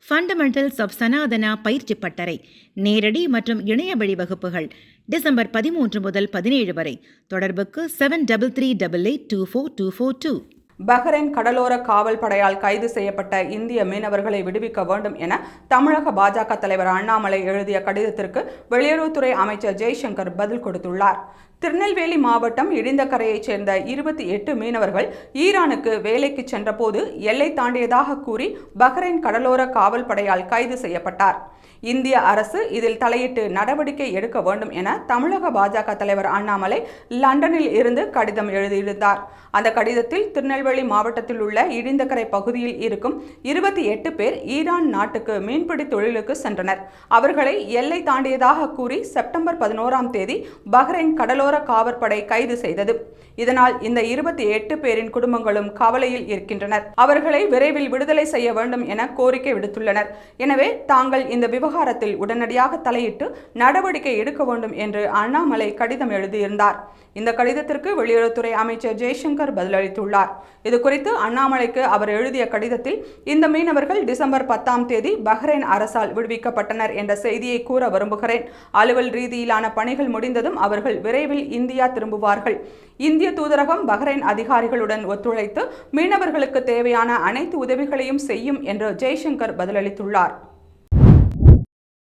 Fundamentals of Sanatana பயிற்சி பட்டறை நேரடி மற்றும் இணைய வழி வகுப்புகள் டிசம்பர் 13 முதல் 17 வரை. தொடர்புக்கு 7338824242. பஹ்ரைன் கடலோர காவல் படையால் கைது செய்யப்பட்ட இந்திய மீனவர்களை விடுவிக்க வேண்டும் என தமிழக பாஜக தலைவர் அண்ணாமலை எழுதிய கடிதத்திற்கு வெளியுறவுத்துறை அமைச்சர் ஜெய்சங்கர் பதில் கொடுத்துள்ளார். திருநெல்வேலி மாவட்டம் இடிந்தகரையைச் சேர்ந்த 28 மீனவர்கள் ஈரானுக்கு வேலைக்கு சென்றபோது எல்லை தாண்டியதாக கூறி பஹ்ரைன் கடலோர காவல் படையால் கைது செய்யப்பட்டார். இந்திய அரசு இதில் தலையிட்டு நடவடிக்கை எடுக்க வேண்டும் என தமிழக பாஜக தலைவர் அண்ணாமலை லண்டனில் இருந்து கடிதம் எழுதியிருந்தார். அந்த கடிதத்தில் திருநெல்வேலி மாவட்டத்தில் உள்ள இடிந்தகரை பகுதியில் இருக்கும் 28 பேர் ஈரான் நாட்டுக்கு மீன்பிடி தொழிலுக்கு சென்றனர். அவர்களை எல்லை தாண்டியதாக கூறி செப்டம்பர் 11ஆம் தேதி பஹ்ரைன் கடலோர காவற்படை கைது செய்தது. இதனால் இந்த 28 பேரின் குடும்பங்களும் கவலையில் இருக்கின்றனர். அவர்களை விரைவில் விடுதலை செய்ய வேண்டும் என கோரிக்கை விடுத்துள்ளனர். எனவே தாங்கள் இந்த விவகாரத்தில் உடனடியாக தலையிட்டு நடவடிக்கை எடுக்க வேண்டும் என்று அண்ணாமலை கடிதம் எழுதியிருந்தார். இந்த கடிதத்திற்கு வெளியுறவுத்துறை அமைச்சர் ஜெய்சங்கர் பதிலளித்துள்ளார். இதுகுறித்து அண்ணாமலைக்கு அவர் எழுதிய கடிதத்தில் இந்த மீனவர்கள் டிசம்பர் 10ஆம் தேதி பஹ்ரைன் அரசால் விடுவிக்கப்பட்டனர் என்ற செய்தியை கூற விரும்புகிறேன். அலுவல் ரீதியிலான பணிகள் முடிந்ததும் அவர்கள் விரைவில் இந்தியா திரும்புவார்கள். இந்திய தூதரகம் பஹ்ரைன் அதிகாரிகளுடன் ஒத்துழைத்து மீனவர்களுக்கு தேவையான அனைத்து உதவிகளையும் செய்யும் என்று ஜெய்சங்கர் பதிலளித்துள்ளார்.